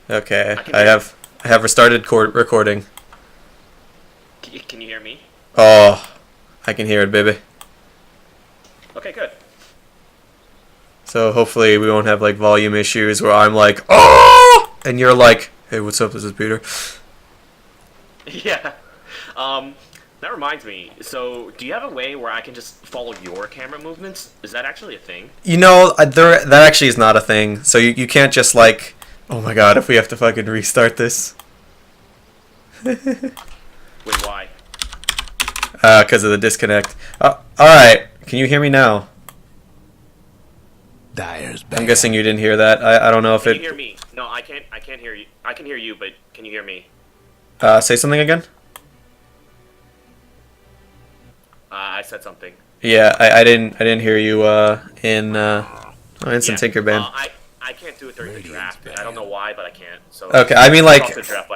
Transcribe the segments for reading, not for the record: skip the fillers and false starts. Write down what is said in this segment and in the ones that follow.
Okay, I have restarted recording. Can you hear me? Oh, I can hear it, baby. Okay, good. So hopefully we won't have like volume issues where I'm like, oh, and you're like, hey, what's up? This is Peter. Yeah. That reminds me. So, do you have a way where I can just follow your camera movements? Is that actually a thing? You know, that actually is not a thing. So you can't just like, oh my god, if we have to fucking restart this. Wait, why? Because of the disconnect. Alright, can you hear me now? Dyer's bad. I'm guessing you didn't hear that. I don't know if Can it... you hear me? No, I can't hear you. I can hear you, but can you hear me? Say something again? I said something. Yeah, I didn't hear you in Instant Tinkerband. I can't do it during the draft. I don't know why, but I can't. So Okay, I mean like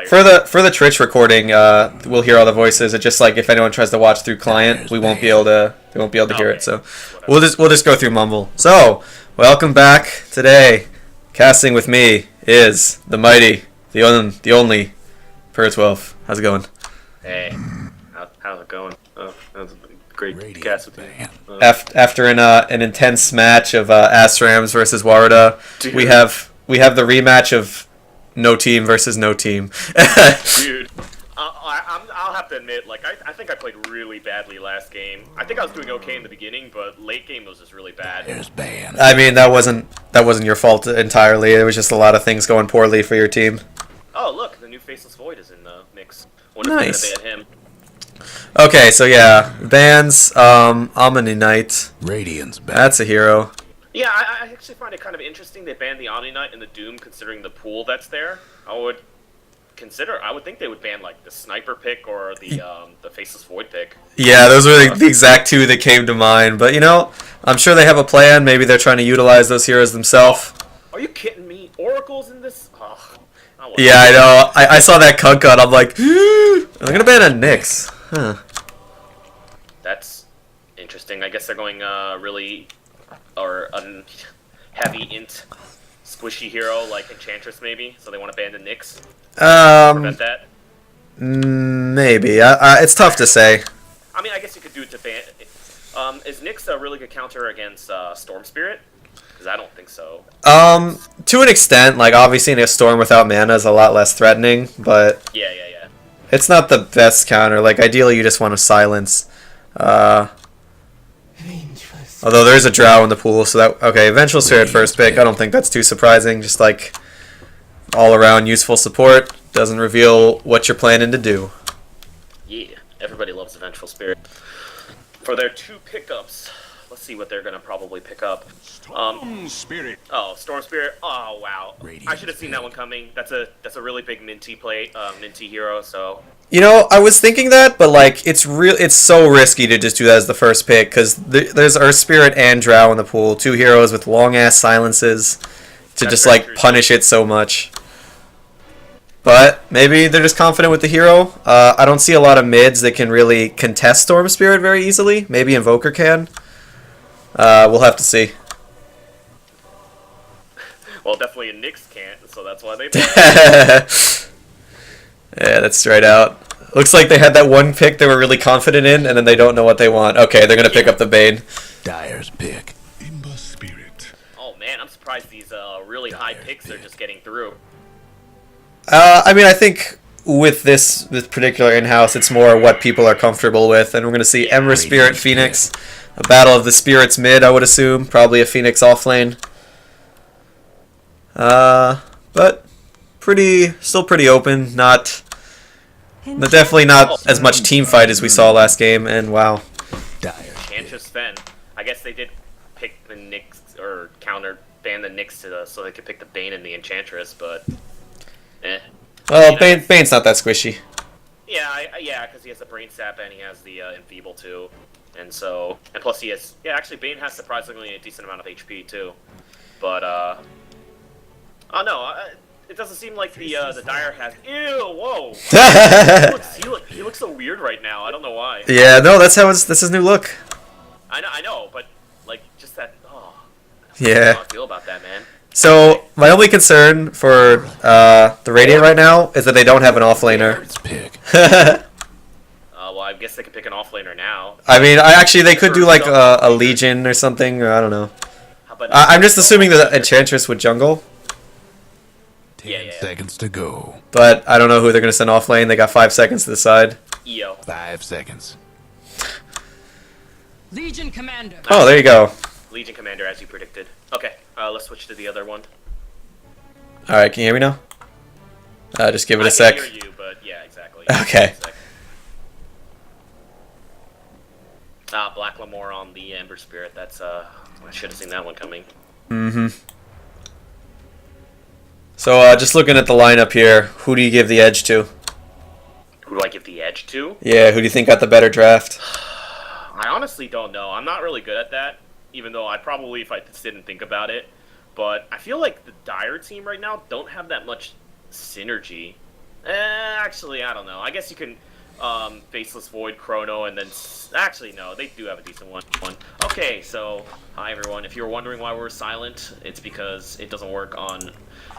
for the the Twitch recording, we'll hear all the voices. It's just like if anyone tries to watch through client, we won't be able to hear it. So we'll just go through Mumble. So welcome back today. Casting with me is the mighty, the only Purutwelve. How's it going? Hey, how's it going? Oh, that was a great cast with you. After an intense match of Asrams versus Warada, Dude. we have the rematch of no team versus no team. Dude, I'll have to admit, like I think I played really badly last game. I think I was doing okay in the beginning, but late game was just really bad. Dyer's bad. I mean, that wasn't your fault entirely. It was just a lot of things going poorly for your team. Oh, look, the new Faceless Void is in the mix. Wonder if Nice. they're gonna ban him. Okay, so yeah, bans. Omni Knight. Radiant's bad. That's a hero. Yeah, I actually find it kind of interesting they banned the Omni Knight and the Doom, considering the pool that's there. I would think they would ban like the Sniper pick or the Faceless Void pick. Yeah, those were the exact two that came to mind. But you know, I'm sure they have a plan. Maybe they're trying to utilize those heroes themselves. Are you kidding me? Oracle's in this? Yeah, I know. I saw that cunt cut. I'm like, I'm gonna ban a Nyx. Huh. That's interesting. I guess they're going really heavy int squishy hero like Enchantress maybe, so they want to ban the Nyx. Prevent that. Maybe. It's tough to say. I mean, I guess you could do it to ban. Is Nyx a really good counter against Storm Spirit? Because I don't think so. To an extent, like obviously in a storm without mana is a lot less threatening, but Yeah. it's not the best counter. Like ideally, you just want to silence. Although there's a drow in the pool, so that okay. Eventual Spirit first pick. I don't think that's too surprising. Just like all around useful support. Doesn't reveal what you're planning to do. Yeah, everybody loves the Vengeful Spirit. For their two pickups, let's see what they're gonna probably pick up. Storm Spirit. Oh, Storm Spirit. Oh wow, Radiant I should have seen that one coming. That's a really big minTea play, minTea hero. So You know, I was thinking that, but like it's so risky to just do that as the first pick because there's Earth Spirit and Drow in the pool, two heroes with long ass silences to That's just very like true. punish it so much. But maybe they're just confident with the hero. I don't see a lot of mids that can really contest Storm Spirit very easily. Maybe Invoker can. We'll have to see. well, definitely a Nyx can't, so that's why they. Yeah, that's straight out. Looks like they had that one pick they were really confident in, and then they don't know what they want. Okay, they're gonna pick up the Bane. Dyer's pick. Imba Spirit. Oh man, I'm surprised these really high picks are just getting through. I mean, I think with this particular in-house, it's more what people are comfortable with, and we're gonna see Emra Spirit Phoenix, a battle of the spirits mid, I would assume, probably a Phoenix offlane. But still pretty open. Definitely not as much team fight as we saw last game. And wow, Dyer. Enchantress Fen. I guess they did pick the Nyx or ban the Nyx so they could pick the Bane and the Enchantress, but well, Bane's not that squishy. Yeah, because he has the Brain Sap and he has the Enfeeble too, and plus he has actually Bane has surprisingly a decent amount of HP too, but oh no. It doesn't seem like the Dyer has. Ew! Whoa! he looks so weird right now. I don't know why. Yeah, no, that's his new look. I know, but like just that. Oh, I don't know Yeah. how I feel about that, man. So my only concern for the Radiant right now is that they don't have an offlaner. Pirate's pick. Well, I guess they could pick an offlaner now. I mean, they could do like a Legion or something, or I don't know. How about I'm just assuming that Enchantress would jungle, 10 seconds to go. but I don't know who they're gonna send off lane. They got 5 seconds to decide. EO. 5 seconds. Legion Commander. Oh, there you go. Legion Commander, as you predicted. Okay, let's switch to the other one. All right, can you hear me now? Just give it a I sec. can hear you, but yeah, exactly. Okay. Blackmoore on the Ember Spirit. That's I should have seen that one coming. Mm-hmm. So just looking at the lineup here, who do you give the edge to? Who do I give the edge to? Yeah, who do you think got the better draft? I honestly don't know. I'm not really good at that, even though I'd probably if I just didn't think about it. But I feel like the Dire team right now don't have that much synergy. Actually, I don't know. I guess you can Faceless Void, Chrono, and then... Actually, no. They do have a decent one. Okay, so... Hi, everyone. If you were wondering why we're silent, it's because it doesn't work on...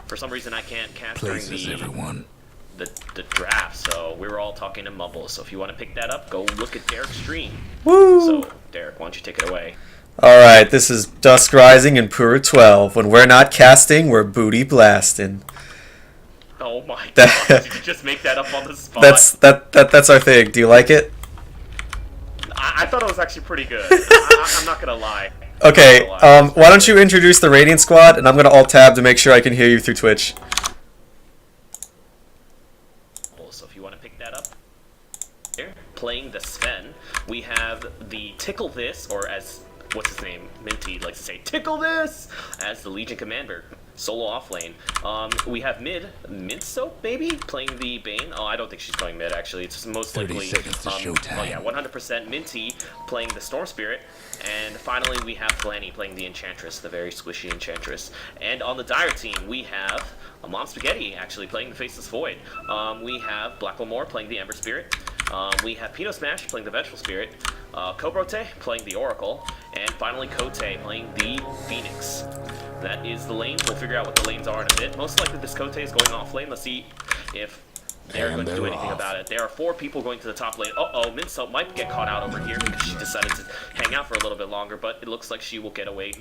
For some reason, I can't cast during Places, everyone. the draft, so we were all talking in mumbles. So if you want to pick that up, go look at Derek's stream. Woo! So, Derek, why don't you take it away? Alright, this is DuskRising and Purutwelve. When we're not casting, we're booty blasting. Oh my god, did you just make that up on the spot? That's our thing. Do you like it? I thought it was actually pretty good. I'm not gonna lie. Okay, why don't you introduce the Radiant Squad, and I'm gonna alt-tab to make sure I can hear you through Twitch. So if you want to pick that up, here, playing the Sven, we have the Tickle This, or as, what's his name, minTea likes to say, Tickle This, as the Legion Commander. Solo off lane. We have mint soap maybe playing the Bane. Oh, I don't think she's going mid actually. It's most 30 likely. seconds to showtime. Oh yeah, 100% minTea playing the Storm Spirit, and finally we have Flanny playing the Enchantress, the very squishy Enchantress. And on the Dire team we have Mom Spaghetti actually playing the Faceless Void. We have Blackmoore playing the Ember Spirit. We have PinoSmash playing the Vengeful Spirit. Cobrote playing the Oracle, and finally COTE playing the Phoenix. That is the lane. We'll figure out what the lanes are in a bit. Most likely this COTE is going off lane. Let's see if they're going to do anything about it. There are 4 people going to the top lane. Uh-oh, minTea might get caught out over here because she decided to hang out for a little bit longer, but it looks like she will get away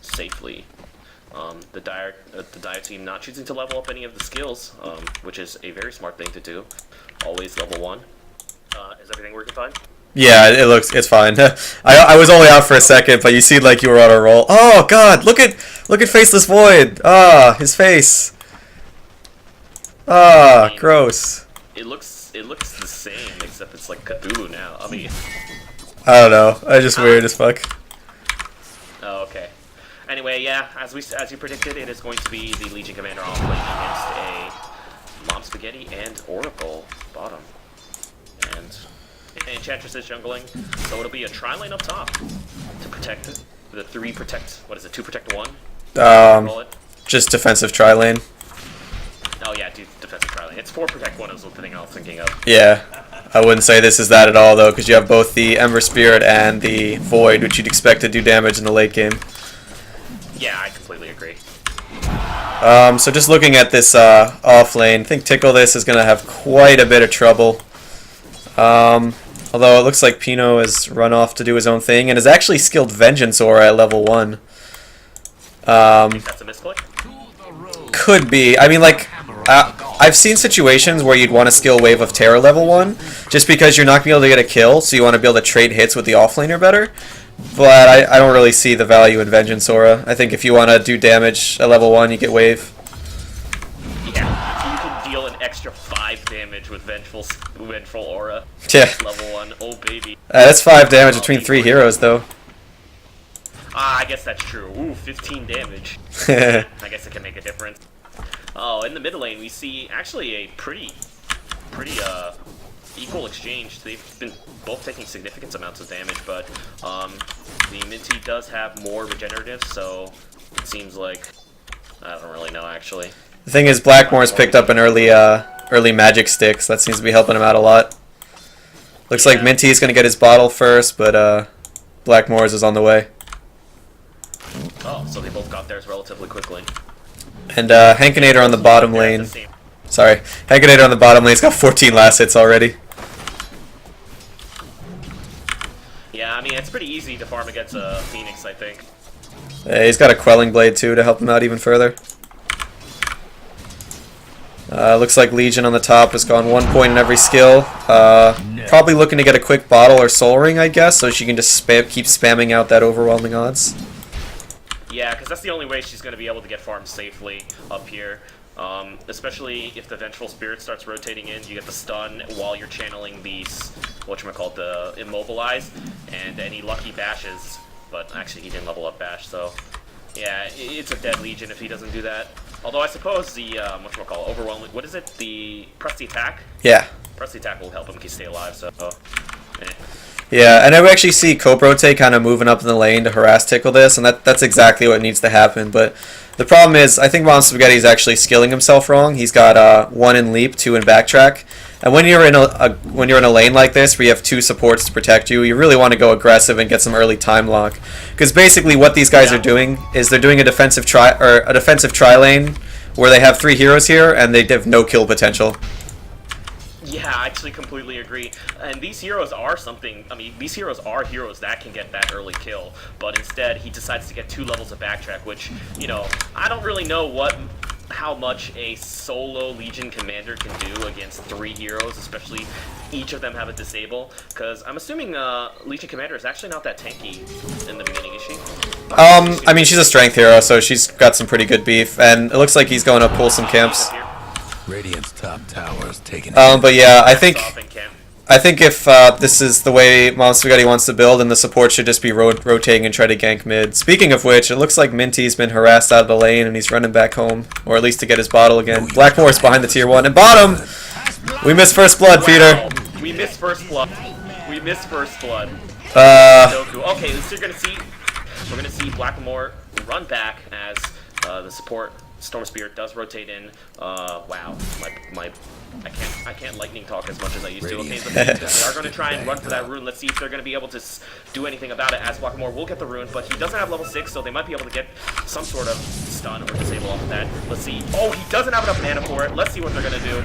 safely. The Dire team not choosing to level up any of the skills, which is a very smart thing to do. Always level 1. Is everything working fine? Yeah, it's fine. I was only out for a second, but you seemed like you were on a roll. Oh god, look at Faceless Void. Ah, his face. Ah, I mean, gross. It looks the same, except it's like Cthulhu now. I mean, I don't know. I just weird as fuck. oh, okay. Anyway, yeah, as you predicted, it is going to be the Legion Commander on playing against a Mom Spaghetti and Oracle bottom, and Enchantress is jungling, so it'll be a tri-lane up top to protect the 2 protect 1. Roll it. Just defensive tri-lane. Oh yeah, defensive tri-lane. It's 4 protect 1 is the thing I was thinking of. Yeah, I wouldn't say this is that at all though, because you have both the Ember Spirit and the Void, which you'd expect to do damage in the late game. Yeah, I completely agree. So just looking at this off lane, I think Tickle This is gonna have quite a bit of trouble. Although it looks like Pino has run off to do his own thing and is actually skilled Vengeance Aura at level 1. Think that's a misclick? Could be. I mean, like, I've seen situations where you'd want to skill Wave of Terror level 1, just because you're not going to be able to get a kill, so you want to be able to trade hits with the offlaner better. But I don't really see the value in Vengeance Aura. I think if you want to do damage at level 1, you get Wave. Yeah, you can deal an extra 5 damage with Vengeful Aura. Yeah. Level 1, oh baby. That's 5 damage between 3 heroes, though. I guess that's true. Ooh, 15 damage. I guess it can make a difference. Oh, in the mid lane we see actually a pretty equal exchange. They've been both taking significant amounts of damage, but the minTea does have more regenerative, so it seems like I don't really know actually. The thing is, Blackmoore's picked up an early magic stick, so that seems to be helping him out a lot. Looks like minTea's gonna get his bottle first, but Blackmoore's is on the way. Oh, so they both got theirs relatively quickly. And Hankinator on the bottom lane. Sorry, Hankinator on the bottom lane. He's got 14 last hits already. Yeah, I mean, it's pretty easy to farm against Phoenix, I think. Yeah, he's got a Quelling Blade too to help him out even further. Looks like Legion on the top has gone 1 point in every skill. Probably looking to get a quick bottle or soul ring, I guess, so she can just keep spamming out that overwhelming odds. Yeah, because that's the only way she's going to be able to get farmed safely up here. Especially if the Vengeful Spirit starts rotating in, you get the stun while you're channeling the, whatchamacallit, the Immobilize, and any lucky bashes. But actually, he didn't level up bash, so yeah, it's a dead Legion if he doesn't do that. Although I suppose the, whatchamacallit, overwhelming, what is it? The press the attack? Yeah. Press the attack will help him stay alive, so eh. Yeah, and I actually see cobrote kind of moving up in the lane to harass Tickle this, and that's exactly what needs to happen. But the problem is, I think Spaghetti's actually skilling himself wrong. He's got 1 in leap, 2 in backtrack, and when you're in a lane like this where you have 2 supports to protect you, you really want to go aggressive and get some early time lock. Because basically, what these guys are doing is they're doing a defensive tri lane where they have 3 heroes here and they have no kill potential. Yeah, I actually completely agree. And these heroes are something, I mean, these heroes are heroes that can get that early kill, but instead he decides to get 2 levels of backtrack, which, you know, I don't really know how much a solo Legion commander can do against 3 heroes, especially each of them have a disable, because I'm assuming Legion commander is actually not that tanky in the beginning, is she? I mean, she's a strength hero, so she's got some pretty good beef, and it looks like he's going to pull some camps. Radiant's top tower is taken. But yeah, I think if this is the way Spaghetti wants to build, and the support should just be rotating and try to gank mid. Speaking of which, it looks like minTea's been harassed out of the lane, and he's running back home, or at least to get his bottle again. Blackmoore's behind the tier 1, and bottom! We missed first blood, Peter. We missed first blood. We missed first blood. Okay, so we're gonna see Blackmoore run back as the support Storm Spirit does rotate in. Wow, I can't lightning talk as much as I used to. Okay, they are going to try and run for that rune. Let's see if they're going to be able to do anything about it, as Blackmoore will get the rune, but he doesn't have level 6, so they might be able to get some sort of stun or disable off of that. Let's see. Oh, he doesn't have enough mana for it. Let's see what they're going to do.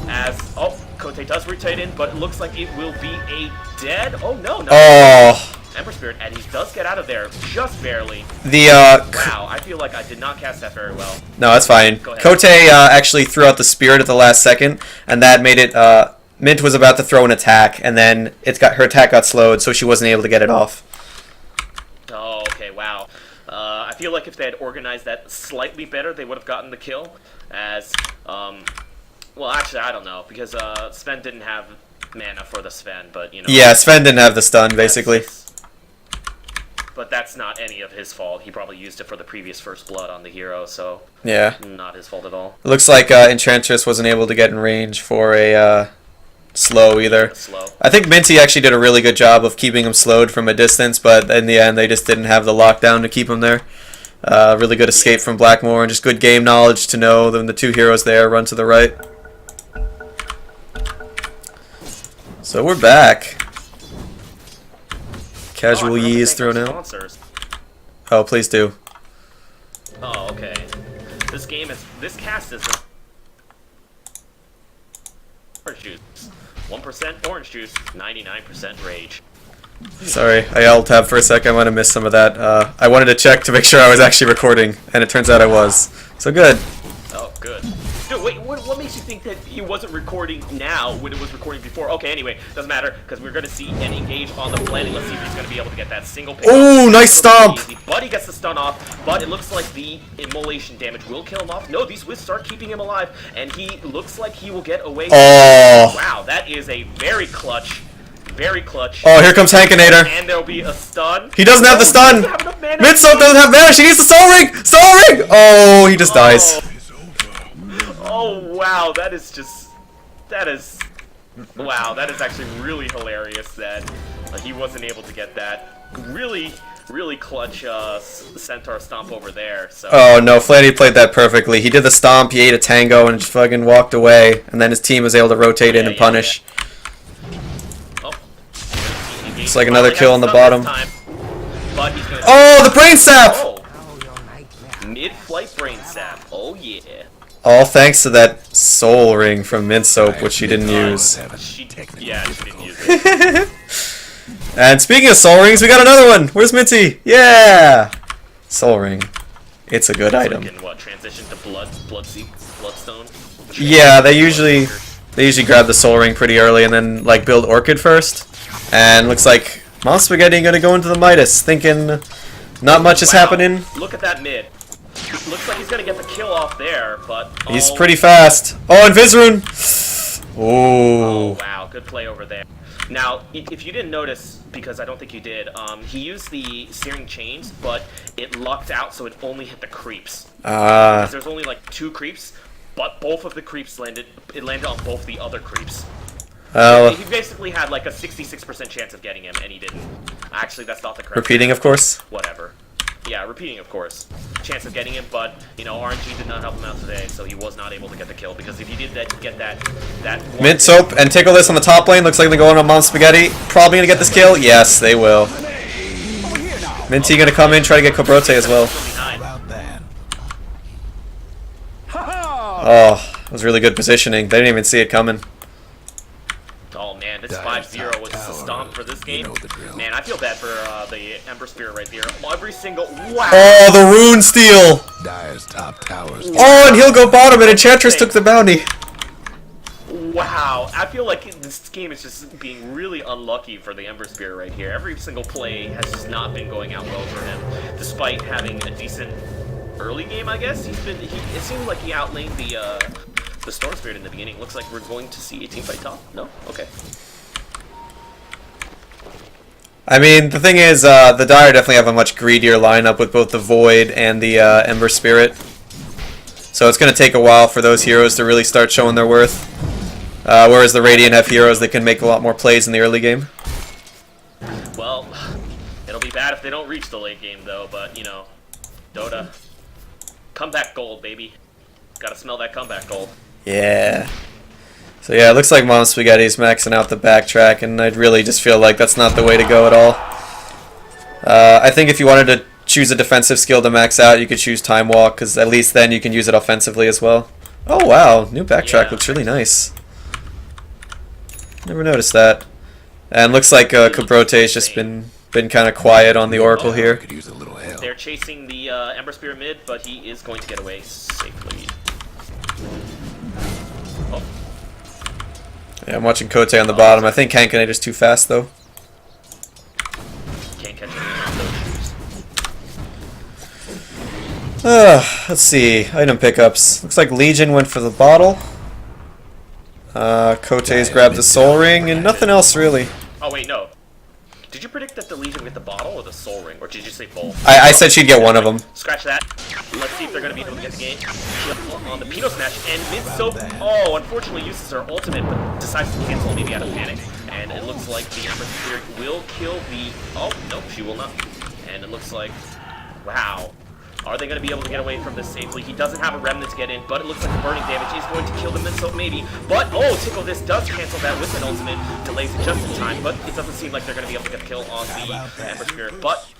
As, oh, COTE does rotate in, but it looks like it will be a dead. Oh, no, no. Oh. Ember Spirit, and he does get out of there just barely. Wow, I feel like I did not cast that very well. No, that's fine. COTE actually threw out the Spirit at the last second, and that made it, Mint was about to throw an attack, and then her attack got slowed, so she wasn't able to get it off. Oh, okay, wow. I feel like if they had organized that slightly better, they would have gotten the kill, as, well, actually, I don't know, because Sven didn't have mana for the Sven, but, you know. Yeah, Sven didn't have the stun, basically. But that's not any of his fault. He probably used it for the previous first blood on the hero, so yeah, not his fault at all. It looks like Enchantress wasn't able to get in range for a slow either. I think minTea actually did a really good job of keeping him slowed from a distance, but in the end they just didn't have the lockdown to keep him there. Really good escape from Blackmoore, and just good game knowledge to know when the 2 heroes there run to the right. So we're back. Casual Yi is thrown out. Oh, please do. Oh, okay. This cast is orange juice. 1% orange juice, 99% rage. Sorry, I alt tab for a sec. I might have missed some of that. I wanted to check to make sure I was actually recording, and it turns out I was. So good. Oh, good. Dude, wait, what makes you think that he wasn't recording now when it was recording before? Okay, anyway, doesn't matter, because we're going to see an engage on the Flanny. Let's see if he's going to be able to get that single pick. Ooh, nice stomp! But he gets the stun off, but it looks like the immolation damage will kill him off. No, these wisps start keeping him alive, and he looks like he will get away. Oh! Wow, that is a very clutch. Very clutch. Oh, here comes Hankinator. And there'll be a stun. He doesn't have the stun! Midsoul doesn't have mana! She needs the Soul Ring! Soul Ring! Oh, he just dies. Oh, wow, that is actually really hilarious that he wasn't able to get that. Really, really clutch Centaur stomp over there. So. Oh no, Flanny played that perfectly. He did the stomp, he ate a tango, and just fucking walked away. And then his team was able to rotate in and punish. Oh. It's like another kill on the bottom. But he's gonna oh, the brain sap! Oh. Mid-flight brain sap. Oh yeah. All thanks to that soul ring from Mint Soap, which she didn't use. She didn't use it. And speaking of soul rings, we got another one. Where's Minty? Yeah, soul ring. It's a good item. Freaking what? Transition to bloodstone. Yeah, they usually grab the soul ring pretty early and then like build Orchid first. And looks like Mom Spaghetti gonna go into the Midas, thinking not much is happening. Look at that mid. Looks like he's gonna get the kill off there, but He's pretty fast. Oh, and Vizrune. Oh Ooh. wow, good play over there. Now, if you didn't notice, because I don't think you did, he used the Searing Chains, but it lucked out, so it only hit the creeps. Because there's only like 2 creeps, but both of the creeps landed on both the other creeps. He basically had like a 66% chance of getting him, and he didn't. Actually, that's not the correct. Repeating, of course. Whatever. Yeah, repeating, of course. Chance of getting him, but, you know, RNG did not help him out today, so he was not able to get the kill, because if he did get that Mint Soap and Tickle this on the top lane. Looks like they're going on Mom Spaghetti. Probably gonna get this kill. Yes, they will. Minty gonna come in, try to get Cobrote as well. Oh, that was really good positioning. They didn't even see it coming. Oh man, this 5-0 was just a stomp for this game. Man, I feel bad for the Ember Spirit right there. Every single wow. Oh, the Rune Steal. Dire's top towers. Oh, and he'll go bottom, and Enchantress took the bounty. Wow, I feel like this game is just being really unlucky for the Ember Spirit right here. Every single play has just not been going out well for him, despite having a decent early game. I guess it seems like he outlaned the Storm Spirit in the beginning. Looks like we're going to see a team fight top. No, okay. I mean, the thing is, the Dire definitely have a much greedier lineup with both the Void and the Ember Spirit. So it's going to take a while for those heroes to really start showing their worth. Whereas the Radiant have heroes that can make a lot more plays in the early game. Well, it'll be bad if they don't reach the late game, though. But, you know, Dota, comeback gold, baby. Gotta smell that comeback gold. Yeah. So yeah, it looks like Mom Spaghetti's maxing out the backtrack, and I'd really just feel like that's not the way to go at all. I think if you wanted to choose a defensive skill to max out, you could choose Time Walk, because at least then you can use it offensively as well. Oh wow, new backtrack looks really nice. Never noticed that. And looks like Cobrote's just been kind of quiet on the Oracle here. Could use a little help. They're chasing the Ember Spirit mid, but he is going to get away safely. Oh. Yeah, I'm watching COTE on the bottom. I think Hankinator's too fast though. Can't catch any of those shoes. Let's see. Item pickups. Looks like Legion went for the bottle. COTE's grabbed the Soul Ring, and nothing else really. Oh wait, no. Did you predict that the Legion would get the bottle or the Soul Ring, or did you say both? I said she'd get one of them. Scratch that. Let's see if they're going to be able to get the game on the PinoSmash. And minTea, unfortunately uses her ultimate, but decides to cancel maybe out of panic. And it looks like the Ember Spirit will kill the... Oh, nope, she will not. And it looks like... Wow. Are they going to be able to get away from this safely? He doesn't have a remnant to get in, but it looks like the burning damage is going to kill the minTea maybe. But, oh, Tickle this does cancel that with an ultimate. Delays it just in time, but it doesn't seem like they're going to be able to get a kill on the Ember Spirit. But,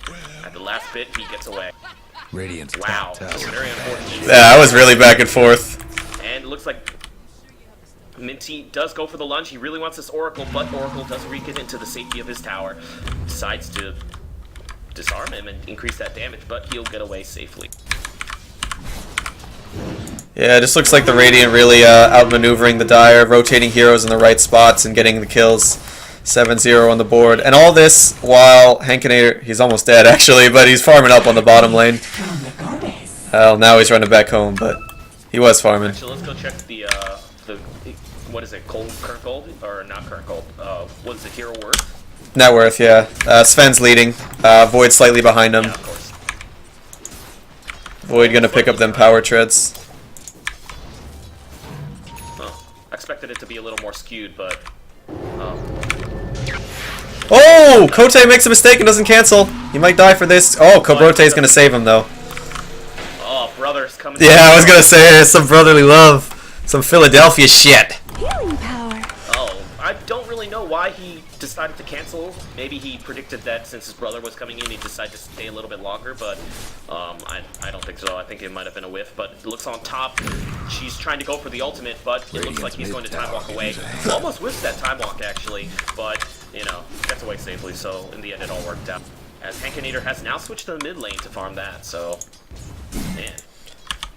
at the last bit, he gets away. Radiant's Wow, top tower. very unfortunate. Yeah, I was really back and forth. And it looks like minTea does go for the lunge. He really wants this Oracle, but Oracle does wreak it into the safety of his tower. Decides to disarm him and increase that damage, but he'll get away safely. Yeah, it just looks like the Radiant really outmaneuvering the Dire, rotating heroes in the right spots and getting the kills. 7-0 on the board. And all this while Hankinator, he's almost dead actually, but he's farming up on the bottom lane. Well, now he's running back home, but he was farming. Actually, let's go check the what is it, current gold? Or not current gold, what is it, hero worth? Net worth, yeah. Sven's leading. Void slightly behind him. Yeah, of course. Void gonna pick up them power treads. Oh, I expected it to be a little more skewed, but... Oh! COTE makes a mistake and doesn't cancel. He might die for this. Oh, Cobrote's gonna save him though. Oh, brothers coming. Yeah, I was gonna say some brotherly love. Some Philadelphia shit. Healing power. Oh, I don't really know why he just decided to cancel. Maybe he predicted that since his brother was coming in, he decided to stay a little bit longer, but I don't think so. I think it might have been a whiff, but it looks on top. She's trying to go for the ultimate, but it looks like he's going to time walk away. Almost whiffs that time walk, actually, but, you know, gets away safely, so in the end it all worked out. As Hankinator has now switched to the mid lane to farm that, so, man.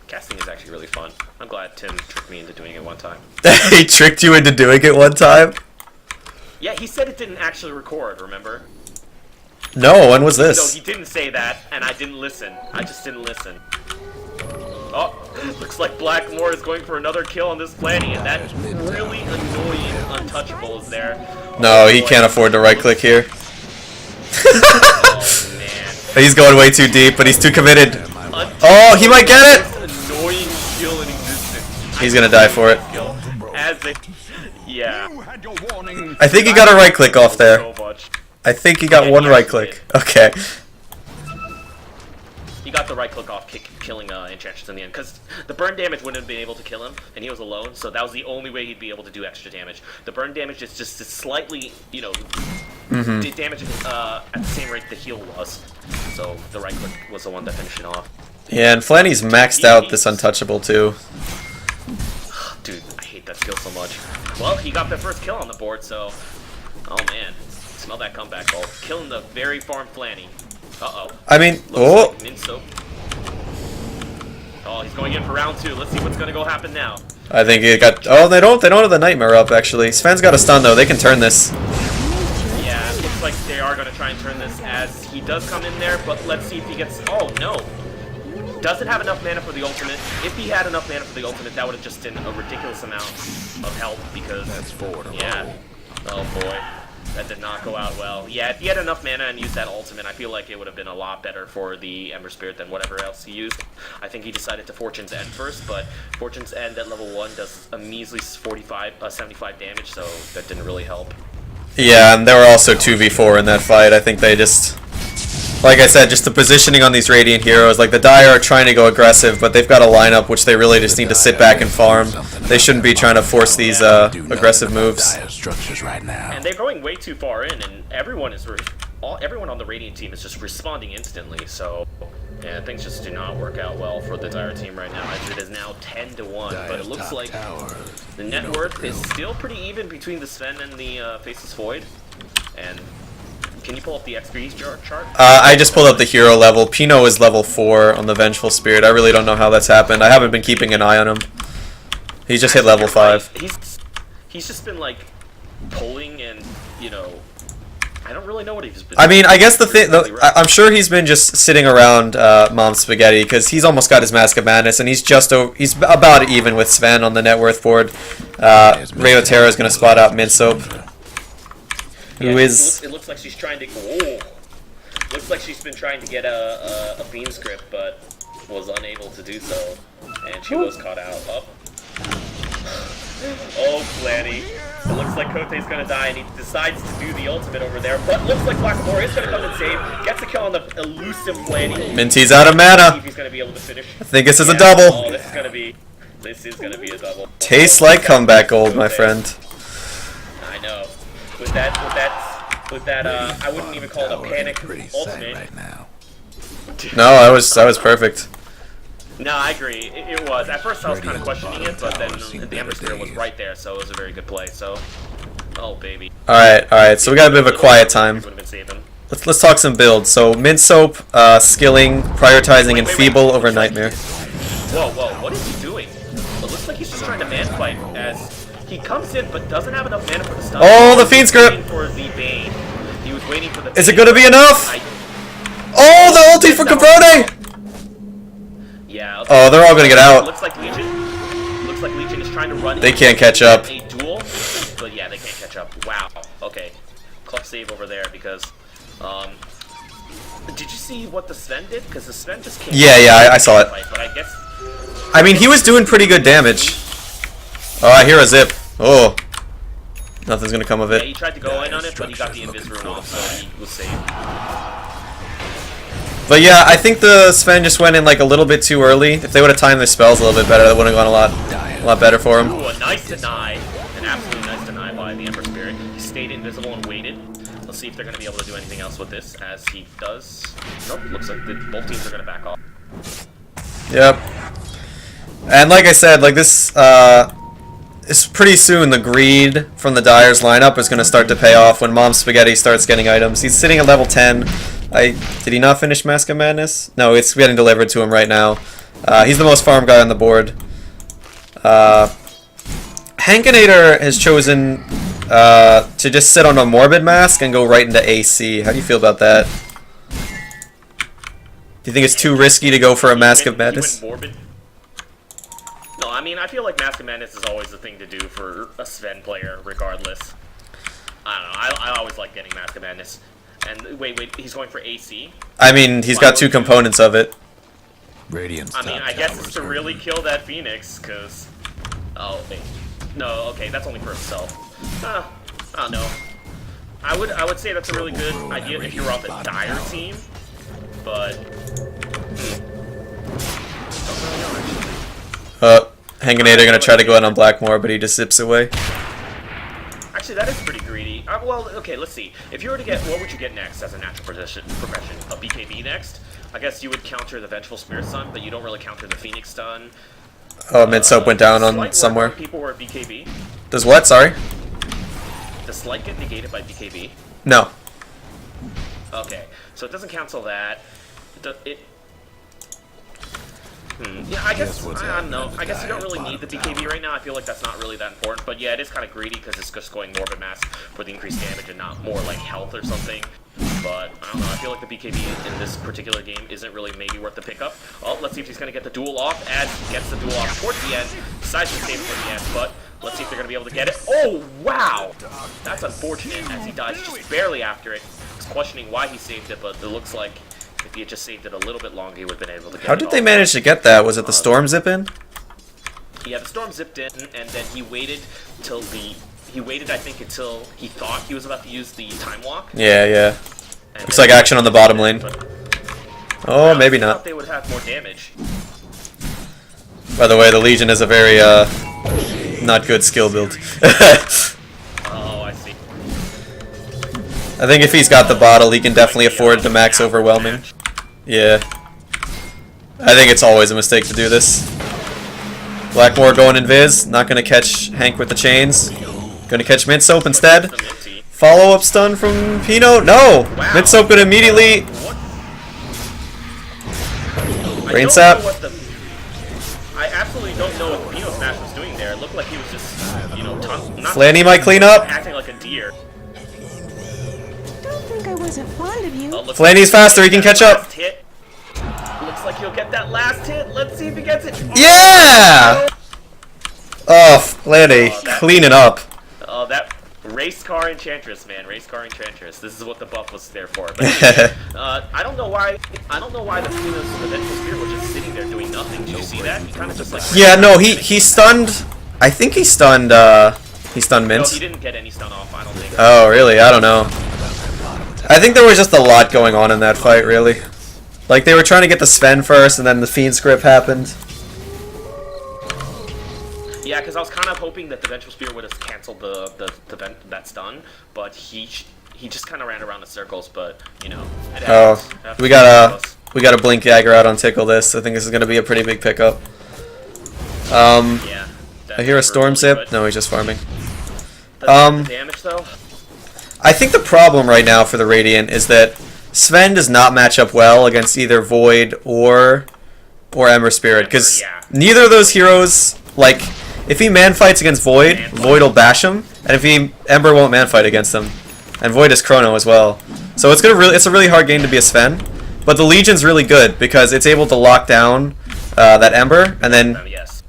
Casting is actually really fun. I'm glad Tim tricked me into doing it one time. He tricked you into doing it one time? Yeah, he said it didn't actually record, remember? No, when was this? No, he didn't say that, and I didn't listen. I just didn't listen. Oh, looks like Blackmoore is going for another kill on this Flanny, and that really annoying untouchable is there. No, he can't afford to right-click here. Oh, man. He's going way too deep, but he's too committed. Oh, he might get it! Annoying skill in existence. He's gonna die for it. As they, yeah. I think he got a right-click off there. So much. I think he got one right-click. Okay. He got the right-click off, killing Enchantress in the end, because the burn damage wouldn't have been able to kill him, and he was alone, so that was the only way he'd be able to do extra damage. The burn damage is just slightly, you know, did damage at the same rate the heal was. So the right-click was the one that finished it off. Yeah, and Flanny's maxed out this untouchable too. Dude, I hate that skill so much. Well, he got the first kill on the board, so... Oh, man. Smell that comeback ball. Killing the very farm Flanny. Uh-oh. I mean, Looks like minTea. Oh, he's going in for round 2. Let's see what's gonna go happen now. I think he got... Oh, they don't have the Nightmare up, actually. Sven's got a stun, though. They can turn this. Yeah, it looks like they are gonna try and turn this as he does come in there, but let's see if he gets... Oh, no. Doesn't have enough mana for the ultimate. If he had enough mana for the ultimate, that would have just been a ridiculous amount of help because... That's 4 to yeah. Oh boy. That did not go out well. Yeah, if he had enough mana and used that ultimate, I feel like it would have been a lot better for the Ember Spirit than whatever else he used. I think he decided to Fortune's End first, but Fortune's End at level 1 does a measly 75 damage, so that didn't really help. Yeah, and there were also 2v4 in that fight. I think they just... Like I said, just the positioning on these Radiant heroes, like the Dire are trying to go aggressive, but they've got a lineup which they really just need to sit back and farm. They shouldn't be trying to force these aggressive moves. And they're going way too far in, and everyone on the Radiant team is just responding instantly, so yeah, things just do not work out well for the Dire team right now, as it is now 10-1, but it looks like the net worth is still pretty even between the Sven and the Faceless Void, and... Can you pull up the XP chart? I just pulled up the hero level. Pino is level 4 on the Vengeful Spirit. I really don't know how that's happened. I haven't been keeping an eye on him. He's just hit level 5. He's just been like pulling and, you know, I don't really know what he's been I mean, I guess the thing, I'm sure he's been just sitting around Mom Spaghetti because he's almost got his Mask of Madness and he's about even with Sven on the net worth board. Rayo Terra is going to spot out minTea. Yeah, Who is... It looks like she's trying to... Oh, looks like she's been trying to get a beam script, but was unable to do so. And she was caught out. Oh, oh Flanny. It looks like COTE's gonna die, and he decides to do the ultimate over there. But looks like Blackmoore is gonna come and save. Gets a kill on the elusive Flanny. minTea's out of mana. If he's gonna be able to finish. I think this is a double. Oh, this is gonna be a double. Tastes like comeback gold, my friend. I know. With that, I wouldn't even call it a panic ultimate. Right now. No, that was perfect. No, I agree. It was. At first, I was kind of questioning it, but then the Ember Spirit was right there, so it was a very good play. So, oh baby. All right. So we got a bit of a quiet time. Let's talk some builds. So minTea, skilling, prioritizing Enfeeble over Nightmare. Whoa, what is he doing? It looks like he's just trying to man fight as. He comes in, but doesn't have enough mana for the stun. Oh, the Fiend Script! For the Bane. He was waiting for the Bane. Is it gonna be enough? Oh, the ulti for cobrote! Yeah. Okay. Oh, they're all gonna get out. Looks like Legion is trying to run. They can't catch up. A duel, but yeah, they can't catch up. Wow. Okay. Clutch save over there because. Did you see what the Sven did? Because the Sven just came. Yeah, I saw it. But I guess. I mean, he was doing pretty good damage. Oh, I hear a zip. Oh. Nothing's gonna come of it. Yeah, he tried to go in on it, but he got the Invis Rune off, so he was safe. But yeah, I think the Sven just went in like a little bit too early. If they would have timed their spells a little bit better, that would have gone a lot better for him. Ooh, a nice deny. An absolutely nice deny by the Ember Spirit. He stayed invisible and waited. see if they're going to be able to do anything else with this, as he does. Nope, looks like both teams are going to back off. Yep. And like I said, like this, it's pretty soon the greed from the Dyer's lineup is going to start to pay off when Mom Spaghetti starts getting items. He's sitting at level 10. Did he not finish Mask of Madness? No, it's getting delivered to him right now. He's the most farm guy on the board. Hankinator has chosen to just sit on a Morbid Mask and go right into AC. How do you feel about that? Do you think it's too risky to go for a Mask of Madness? Morbid? No, I mean, I feel like Mask of Madness is always the thing to do for a Sven player, regardless. I don't know, I always like getting Mask of Madness. And wait, he's going for AC? I mean, he's got two components of it. Radiant's I mean, top I guess it's towers to are really kill that Phoenix, because... Oh, wait. No, okay, that's only for himself. I don't know. I would say that's a really good idea if you were on the Dire team, but... Hankinator gonna try to go in on Blackmoore, but he just zips away. Actually, that is pretty greedy. Well, okay, let's see. If you were to get, what would you get next as a natural progression? A BKB next? I guess you would counter the Vengeful Spirit Stun, but you don't really counter the Phoenix Stun. Oh, mid-soap went down on somewhere. People were BKB. Does what? Sorry? Does Slight get negated by BKB? No. Okay, so it doesn't cancel that. Yeah, I guess, I don't know. I guess you don't really need the BKB right now. I feel like that's not really that important. But yeah, it is kind of greedy because it's just going Morbid Mask for the increased damage and not more like health or something. But I don't know. I feel like the BKB in this particular game isn't really maybe worth the pickup. Oh, let's see if he's going to get the duel off as he gets the duel off towards the end. Decides to save it for the end, but let's see if they're going to be able to get it. Oh, wow! That's unfortunate as he dies just barely after it. I was questioning why he saved it, but it looks like if he had just saved it a little bit longer, he would have been able to get it. How did they manage to get that? Was it the storm zip in? Yeah, the storm zipped in, and then he waited till he waited, I think, until he thought he was about to use the time walk. Yeah, yeah. Looks like action on the bottom lane. Oh, maybe not. I thought they would have more damage. By the way, the Legion is a very, not good skill build. Oh, I see. I think if he's got the bottle, he can definitely afford the max overwhelming. Yeah. I think it's always a mistake to do this. Blackmoore going invis, not gonna catch Hank with the chains. Gonna catch minTea instead. Follow-up stun from Pino. No! Wow. minTea gonna immediately... Brain sap. I absolutely don't know what PinoSmash was doing there. It looked like he was just, you know, not Flanny might clean up. acting like a deer. Don't think I wasn't fond of you. Flanny's faster, he can catch up. Hit. Looks like he'll get that last hit. Let's see if he gets it. Yeah! Oh, Flanny, cleaning up. Oh, that race car enchantress, man. Race car enchantress. This is what the buff was there for. But anyway, I don't know why the Vengeful Spirit was just sitting there doing nothing. Did you see that? He kind of just like. Yeah, no, he stunned. I think he stunned. He stunned No, Mint. he didn't get any stun off. I don't think. Oh, really? I don't know. I think there was just a lot going on in that fight, really. Like, they were trying to get the Sven first, and then the Fiend script happened. Yeah, because I was kind of hoping that the Vengeful Spirit would have canceled that stun, but he just kind of ran around in circles. But you know, it happens. We got a Blink Jagger out on Tickle this. I think this is going to be a pretty big pickup. Yeah. I hear a Storm Zip. No, he's just farming. The damage though. I think the problem right now for the Radiant is that Sven does not match up well against either Void or Ember Spirit, because neither of those heroes, like, if he man fights against Void, Void will bash him, and if Ember won't man fight against him, and Void is Chrono as well. So it's a really hard game to be a Sven, but the Legion's really good because it's able to lock down that Ember, and then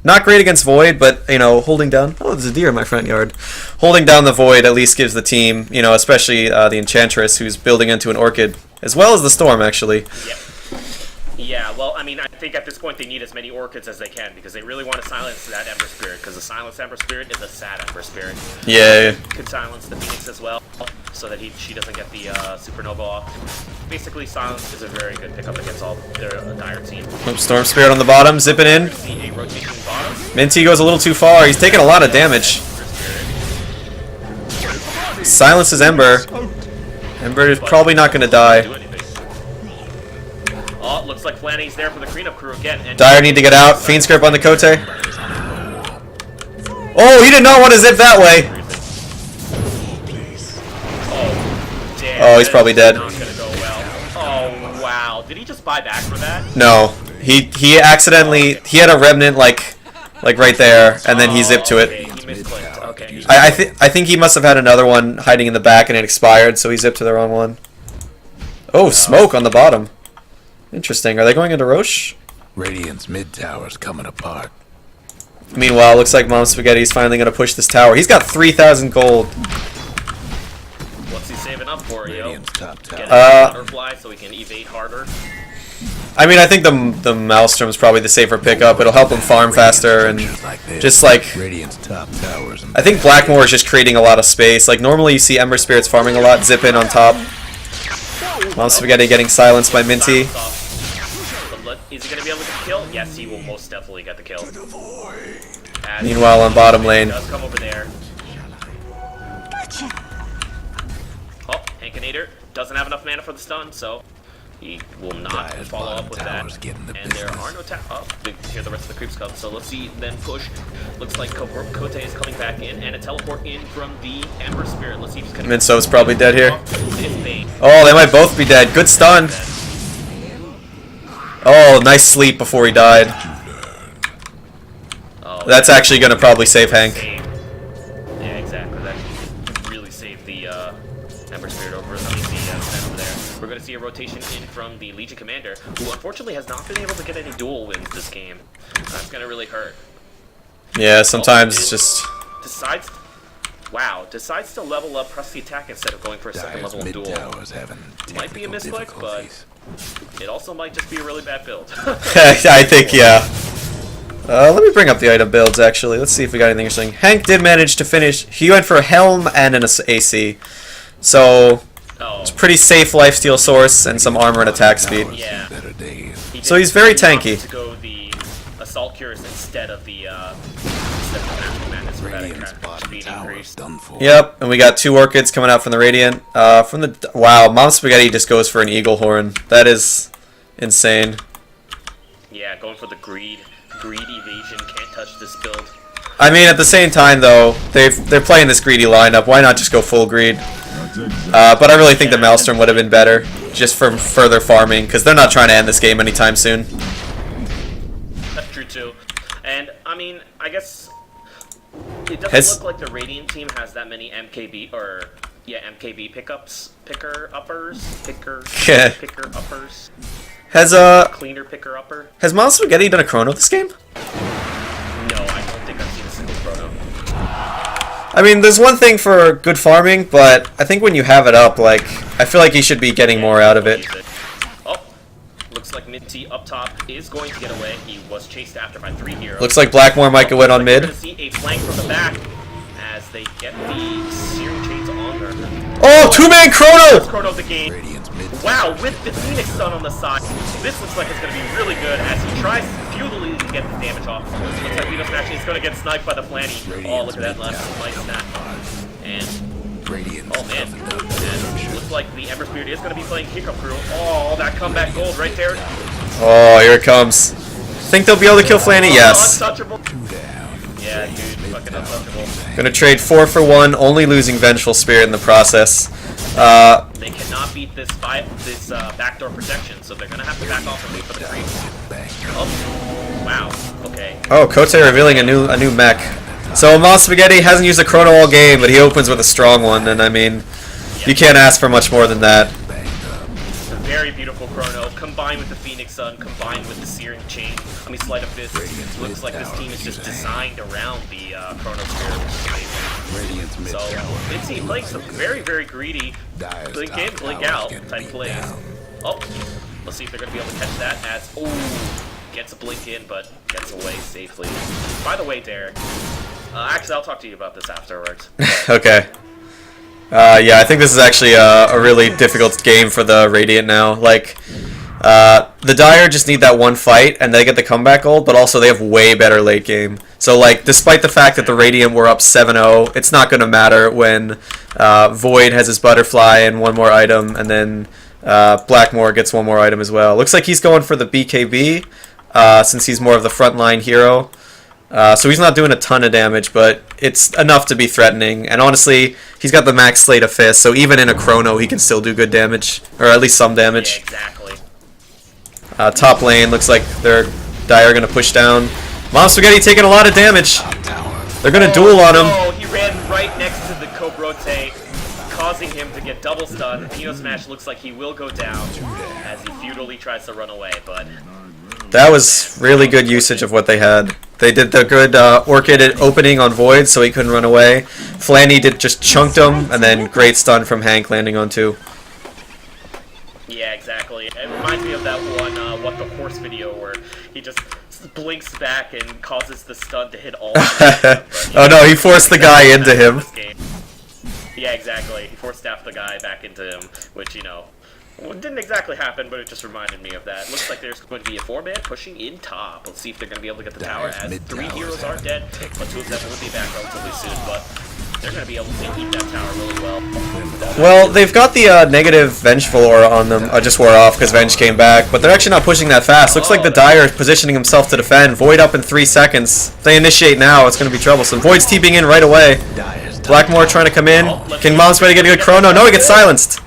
not great against Void, but, you know, holding down... Oh, there's a deer in my front yard. Holding down the Void at least gives the team, you know, especially the Enchantress, who's building into an Orchid, as well as the Storm, actually. Yep. Yeah, well, I mean, I think at this point they need as many Orchids as they can, because they really want to silence that Ember Spirit, because the silenced Ember Spirit is a sad Ember Spirit. Yeah. Could silence the Phoenix as well, so that she doesn't get the Supernova off. Basically, Silence is a very good pickup against all their Dire team. Oh, Storm Spirit on the bottom, zipping in. minTea goes a little too far. He's taking a lot of damage. Silences Ember. Ember is but probably not going to die. do anything. Oh, looks like Flanny's there for the cleanup crew again. And Dire need to get out. Fiend Script on the COTE. Oh, he did not want to zip that way. Oh, damn. Oh, he's probably dead. Not gonna go well. Oh, wow. Did he just buy back for that? No. He accidentally... He had a remnant, like right there, and then he zipped to Okay, it. he misclicked. Okay. I think he must have had another one hiding in the back and it expired, so he zipped to the wrong one. Oh, smoke on the bottom. Interesting. Are they going into Roche? Radiant's mid tower's coming apart. Meanwhile, looks like Mom Spaghetti's finally going to push this tower. He's got 3,000 gold. What's he saving up for, yo? Radiant's top Get tower. a butterfly so he can evade harder. I mean, I think the Maelstrom's probably the safer pickup. It'll help him farm faster and just like... Radiant's top towers. I think Blackmoore is just creating a lot of space. Like, normally you see Ember Spirits farming a lot, zip in on top. Mom Spaghetti getting silenced by minTea. Is he going to be able to get the kill? Yes, he will most definitely get the kill. As Meanwhile, on bottom lane. does come over there. Oh, Hankinator doesn't have enough mana for the stun, so he will not Dire's follow up bottom with tower's that. getting the And there business. are no oh, we hear the rest of the creeps come. So let's see then push. Looks like COTE is coming back in and a teleport in from the Ember Spirit. Let's see if he's going to... Minso's probably dead here. If they... Oh, they might both be dead. Good stun. Oh, nice sleep before he died. Oh, That's actually going to probably save Hank. Yeah, exactly. That could really save the Ember Spirit over. Let me see over there. We're going to see a rotation in from the Legion Commander, who unfortunately has not been able to get any duel wins this game. That's going to really hurt. Yeah, sometimes it's just... Decides to level up, press the attack instead of going for a second Dire's level mid duel. tower's having Might be a technical misclick, but difficulties. it also might just be a really bad build. I think, yeah. Let me bring up the item builds, actually. Let's see if we got anything interesting. Hank did manage to finish. He went for a Helm and an AC. So, Oh, it's pretty safe lifesteal source and some armor and attack speed. yeah. Better days. So he's very tanky. To go the Assault Cures instead of the Magic Madness for that Radiant's bottom speed tower's increase. done for. Yep, and we got 2 Orchids coming out from the Radiant. Wow, Mom Spaghetti just goes for an Eagle Horn. That is insane. Yeah, going for the greed evasion. Can't touch this build. I mean, at the same time, though, they're playing this greedy lineup. Why not just go full greed? But I really think the Maelstrom would have been better, just for further farming, because they're not trying to end this game anytime soon. That's true too. And I mean, I guess it doesn't look like the Radiant team has that many MKB picker uppers. Cleaner picker upper. Has Mom Spaghetti done a chrono this game? No, I don't think I've seen a single chrono. I mean, there's one thing for good farming, but I think when you have it up, like, I feel like he should be getting more out of it. Oh, looks like minTea up top is going to get away. He was chased after by 3 heroes. Looks like Blackmoore might go in on We're mid. going to see a flank from the back as they get the Searing Chains on her. Oh, 2-man chrono! Chrono the game. Radiant's mid Wow, with the Phoenix Sun on the side, this looks like it's going to be really good as he tries futilely to get the damage off. Looks like PinoSmash is going to get sniped by the Flanny. Oh, look at that last light snap. And, Radiant's oh man, toughened up. and looks like the Ember Spirit is going to be playing Kick Up Crew. Oh, that comeback gold right there. Oh, here it comes. Think they'll be able to kill Flanny? Yes. Untouchable. Two down. Yeah, dude, fucking untouchable. Gonna trade 4 for 1, only losing Vengeful Spirit in the process. They cannot beat this backdoor protection, so they're going to have to back off and wait for the creep. Oh, wow, okay. Oh, COTE revealing a new mech. So Mom Spaghetti hasn't used a chrono all game, but he opens with a strong one, and I mean, you can't ask for much more than that. A very beautiful chrono, combined with the Phoenix Sun, combined with the Searing Chain. I mean, Sleight of Fist. Looks like this team is just designed around the Chrono Spirit, which is amazing. Radiant's mid So, tower. it's playing some very, very greedy Dire's blink top in, blink tower's out getting type beat plays. down. Oh, let's see if they're going to be able to catch that as, oh, gets a blink in, but gets away safely. By the way, Derek, actually, I'll talk to you about this afterwards. Okay. Yeah, I think this is actually a really difficult game for the Radiant now. Like, The Dire just need that one fight, and they get the comeback gold, but also they have way better late game. So, like, despite the fact that the Radiant were up 7-0, it's not going to matter when Void has his Butterfly and one more item, and then Blackmoore gets one more item as well. Looks like he's going for the BKB, since he's more of the frontline hero. So he's not doing a ton of damage, but it's enough to be threatening. And honestly, he's got the max slate of Fist, so even in a Chrono, he can still do good damage, or at least some damage. Yeah, exactly. Top lane looks like they're Dire gonna push down. Mom Spaghetti taking a lot of damage. They're gonna duel on him. Oh, he ran right next to the cobrote, causing him to get double stunned. PinoSmash looks like he will go down as he futilely tries to run away, but that was really good usage of what they had. They did the good Orchid opening on Void so he couldn't run away. Flanny just chunked him, and then great stun from Hank landing on 2. yeah, exactly. It reminds me of that one What the Horse video where he just blinks back and causes the stun to hit all Oh no, he forced the guy into him. Yeah, exactly. He forced staffed the guy back into him, which, you know, didn't exactly happen, but it just reminded me of that. Looks like there's going to be a 4-man pushing in top. Let's see if they're going to be able to get the tower, as 3 heroes are dead, but 2 of them will be back relatively soon, but they're going to be able to keep that tower really well. Well, they've got the negative Vengeful aura on them. I just wore off because Venge came back, but they're actually not pushing that fast. Looks like the Dire is positioning himself to defend. Void up in 3 seconds. If they initiate now, it's going to be troublesome. Void's TPing in right away. Blackmoore trying to come in. Can Mom's ready to get a good Chrono? No, he gets silenced.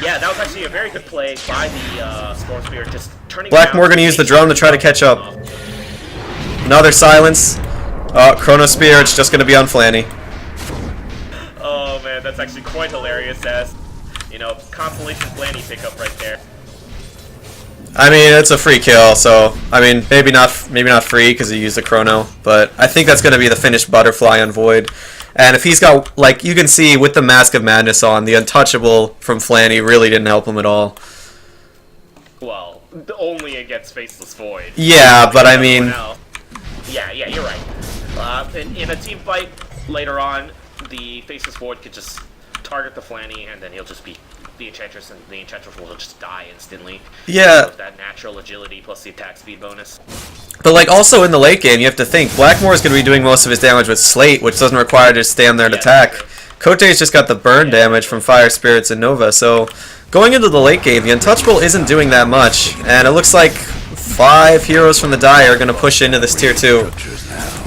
Yeah, that was actually a very good play by the Storm Spirit, just turning Blackmoore going to use the drone to try to catch up. Another silence. Chrono Spirit's just going to be on Flanny. Oh man, that's actually quite hilarious as, you know, Constellation Flanny pickup right there. I mean, it's a free kill, so I mean, maybe not free because he used the Chrono, but I think that's going to be the finished Butterfly on Void. And if he's got, like, you can see with the Mask of Madness on, the Untouchable from Flanny really didn't help him at all. Well, only against Faceless Void. Yeah, but I mean... Yeah, you're right. In a team fight later on, the Faceless Void could just target the Flanny, and then he'll just be the Enchantress, and the Enchantress will just die instantly. Yeah. With that natural agility plus the attack speed bonus. But, like, also in the late game, you have to think, Blackmoore is going to be doing most of his damage with Slate, which doesn't require to stand there and attack. COTE's just got the burn damage from Fire Spirits and Nova, so going into the late game, the Untouchable isn't doing that much, and it looks like 5 heroes from the Dire are going to push into this tier 2.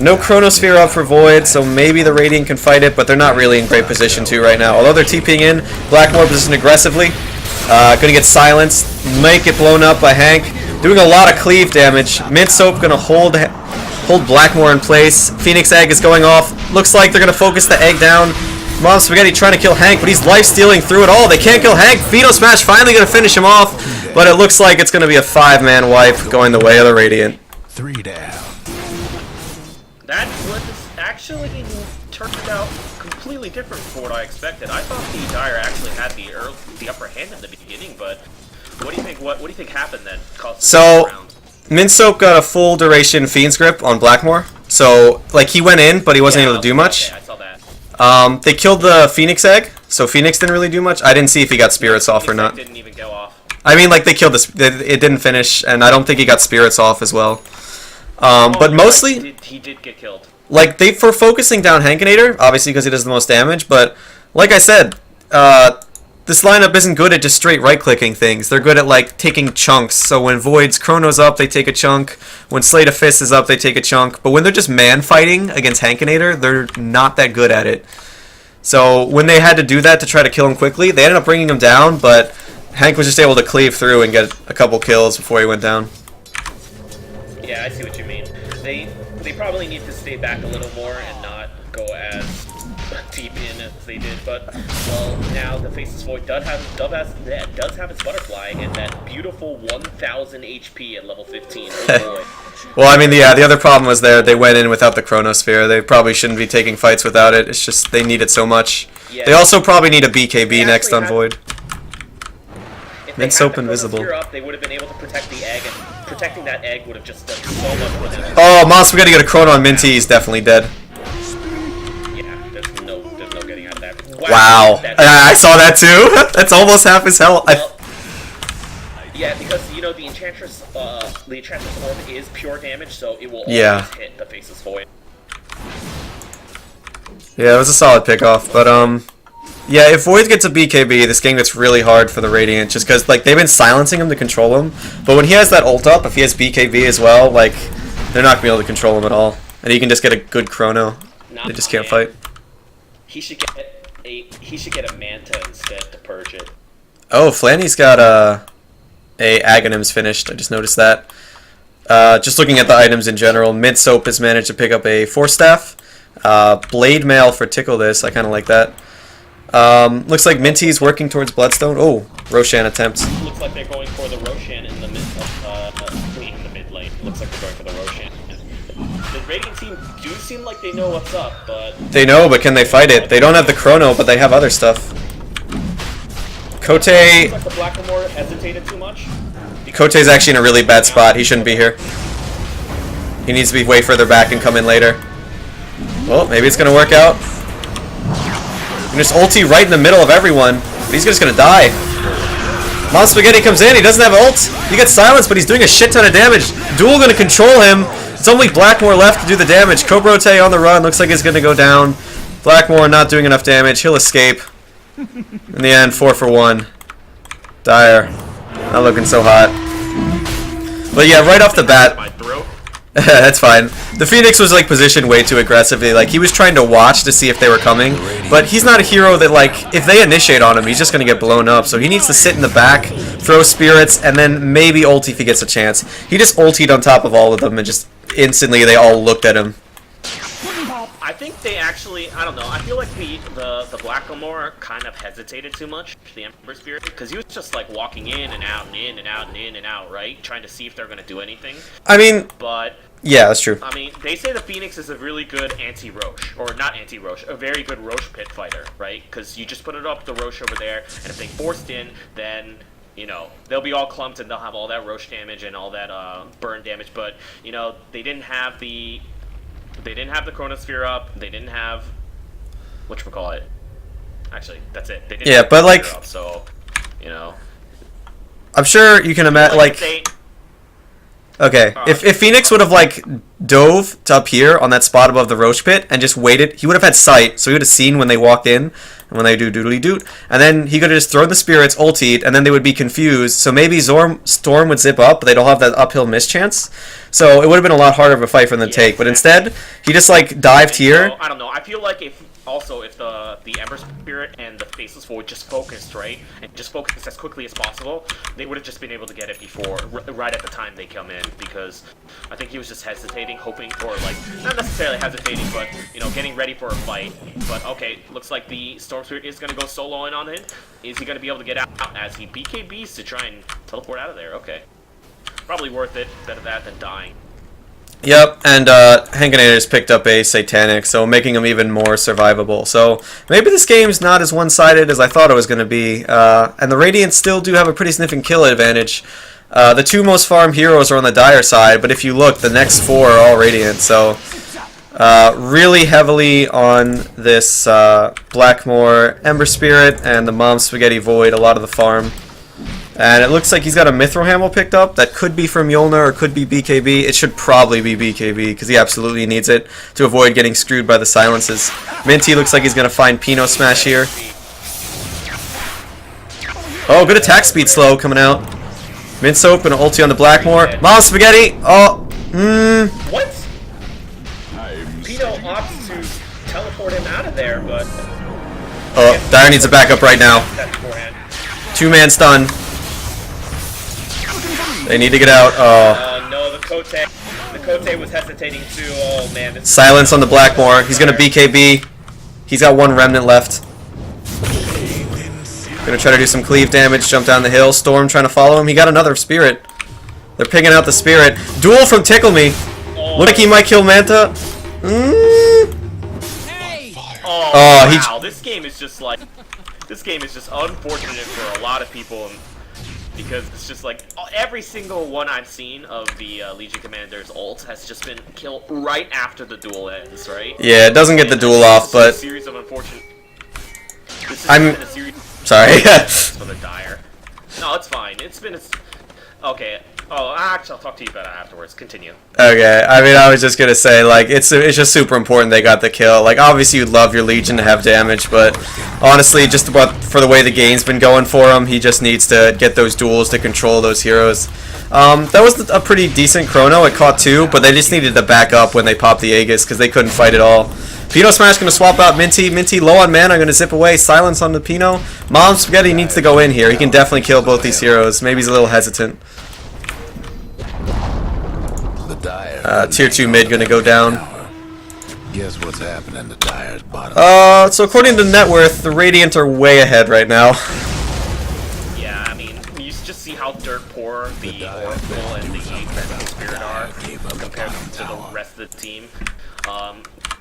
No Chronosphere up for Void, so maybe the Radiant can fight it, but they're not really in great position to right now. Although they're TPing in, Blackmoore positioned aggressively, going to get silenced, might get blown up by Hank, doing a lot of cleave damage. minTea going to hold Blackmoore in place. Phoenix Egg is going off. Looks like they're going to focus the egg down. Mom Spaghetti trying to kill Hank, but he's life-stealing through it all. They can't kill Hank. PinoSmash finally going to finish him off, but it looks like it's going to be a 5-man wipe going the way of the Radiant. 3 down. That was actually turned out completely different from what I expected. I thought the Dire actually had the upper hand in the beginning, but what do you think? What do you think happened that caused So, round? minTea got a full duration Fiend's Grip on Blackmoore. So, like, he went in, but he wasn't able to do much. Okay, I saw that. They killed the Phoenix Egg, so Phoenix didn't really do much. I didn't see if he got Spirits off or not. Didn't even go off. I mean, like, they killed it didn't finish, and I don't think he got Spirits off as well. But mostly, right. He did get killed. like, they were focusing down Hankinator, obviously because he does the most damage, but like I said, this lineup isn't good at just straight right-clicking things. They're good at, like, taking chunks. So when Void's Chrono's up, they take a chunk. When Slate of Fist is up, they take a chunk. But when they're just man-fighting against Hankinator, they're not that good at it. So when they had to do that to try to kill him quickly, they ended up bringing him down, but Hank was just able to cleave through and get a couple kills before he went down. Yeah, I see what you mean. They probably need to stay back a little more and not go as deep in as they did. But well, now the Faceless Void does have its Butterfly and that beautiful 1,000 HP at level 15. Oh boy. Well, I mean, the other problem was they went in without the Chronosphere. They probably shouldn't be taking fights without it. It's just they need it so much. Yeah. They also probably need a BKB next on Void. minTea invisible. Up, they would have been able to protect the egg, and protecting that egg would have just done so much for them. Oh, Monster got to get a Chrono on minTea. He's definitely dead. Yeah, there's no getting out of that. Wow. I saw that too. That's almost half his health. Yeah, because you know the Enchantress orb is pure damage, so it will always Yeah. hit the Faceless Void. Yeah, it was a solid pickoff, but yeah, if Void gets a BKB, this game gets really hard for the Radiant, just because like they've been silencing him to control him. But when he has that ult up, if he has BKB as well, like they're not gonna be able to control him at all, and he can just get a good chrono. They just can't fight. He should get a Manta instead to purge it. Oh, Flanny's got a Aghanim's finished. I just noticed that. Just looking at the items in general, Mid Soap has managed to pick up a Force Staff. Blade Mail for Tickle This. I kind of like that. Looks like minTea's working towards Bloodstone. Oh, Roshan attempt. Looks like they're going for the Roshan in the mid lane. Looks like they're going for the Roshan. The Radiant team do seem like they know what's up, but They know, but can they fight it? They don't have the chrono, but they have other stuff. COTE. looks like the Blackmoore hesitated too much. COTE's actually in a really bad spot. He shouldn't be here. He needs to be way further back and come in later. Well, maybe it's gonna work out. And just ulti right in the middle of everyone. But he's just gonna die. Mom Spaghetti comes in. He doesn't have ult. He gets silenced, but he's doing a shit ton of damage. Duel gonna control him. It's only Blackmoore left to do the damage. Cobrote on the run. Looks like he's gonna go down. Blackmoore not doing enough damage. He'll escape. In the end, 4 for 1. Dire. Not looking so hot. But yeah, right off the bat. My throat. That's fine. The Phoenix was like positioned way too aggressively. Like he was trying to watch to see if they were coming, but he's not a hero that like if they initiate on him, he's just gonna get blown up. So he needs to sit in the back, throw spirits, and then maybe ult if he gets a chance. He just ultied on top of all of them, and just instantly they all looked at him. I think they actually, I don't know, I feel like the Blackmoore kind of hesitated too much, the Ember Spirit, because he was just like walking in and out and in and out and in and out, right? Trying to see if they're going to do anything. I mean, but yeah, that's true. I mean, they say the Phoenix is a really good anti-Roche, or not anti-Roche, a very good Roche pit fighter, right? Because you just put it up the Roche over there, and if they forced in, then, you know, they'll be all clumped and they'll have all that Roche damage and all that burn damage, but, you know, they didn't have the Chronosphere up. They didn't have whatchamacallit. Actually, that's it. They didn't Yeah, have but like, Chronosphere up, so you know, I'm sure you can imagine like. Okay, if Phoenix would have like dove to up here on that spot above the Roche pit and just waited, he would have had sight, so he would have seen when they walked in and when they do doodly doot, and then he could have just thrown the spirits, ultied, and then they would be confused. So maybe Storm would zip up, but they'd all have that uphill miss chance. So it would have been a lot harder of a fight for them to take. But instead, he just like dived here. I don't know. I feel like if the Ember Spirit and the Faceless Void just focused, right, and just focused as quickly as possible, they would have just been able to get it before, right at the time they come in, because I think he was just hesitating, hoping for, like, not necessarily hesitating, but, you know, getting ready for a fight. But, okay, looks like the Storm Spirit is going to go solo in on it. Is he going to be able to get out as he BKBs to try and teleport out of there? Okay. Probably worth it. Better that than dying. Yep, and Hankinator just picked up a Satanic, so making him even more survivable. So maybe this game's not as one-sided as I thought it was going to be. And the Radiant still do have a pretty significant kill advantage. The two most farmed heroes are on the Dire side, but if you look, the next 4 are all Radiant. So really heavily on this Blackmoore Ember Spirit and the Mom Spaghetti Void, a lot of the farm. And it looks like he's got a Mithril Hammer picked up. That could be from Mjolnir or could be BKB. It should probably be BKB because he absolutely needs it to avoid getting screwed by the silences. minTea looks like he's going to find PinoSmash here. Oh, good attack speed slow coming out. Mint Soap and an ulti on the Blackmoore. Mom Spaghetti! Oh, What? Pino opts to teleport him out of there, but... Oh, Dire needs a backup right now. 2-man stun. They need to get out. Oh. No, the COTE was hesitating too. Oh man. Silence on the Blackmoore. He's gonna BKB. He's got 1 remnant left. Gonna try to do some cleave damage, jump down the hill. Storm trying to follow him. He got another spirit. They're picking out the spirit. Duel from Tickle Me. Look like he might kill Manta. Oh, wow. This game is just unfortunate for a lot of people. Because it's just like, every single one I've seen of the Legion Commander's ult has just been killed right after the duel ends, right? Yeah, it doesn't get the duel off, but... It's a series of unfortunate... Sorry. for the Dire. No, it's fine. It's been Okay. Oh, actually, I'll talk to you about it afterwards. Continue. Okay, I mean, I was just gonna say, like, it's just super important they got the kill. Like, obviously you'd love your Legion to have damage, but honestly, just about for the way the game's been going for him, he just needs to get those duels to control those heroes. That was a pretty decent chrono. It caught 2, but they just needed to back up when they popped the Aegis because they couldn't fight at all. PinoSmash gonna swap out minTea. minTea low on mana, gonna zip away. Silence on the Pino. Mom Spaghetti needs to go in here. He can definitely kill both these heroes. Maybe he's a little hesitant. Tier 2 mid gonna go down. Guess what's happening to Dire's bottom? So according to net worth, the Radiant are way ahead right now. Yeah, I mean, you just see how dirt poor the Oracle and the Defensive Spirit are compared to the rest of the team.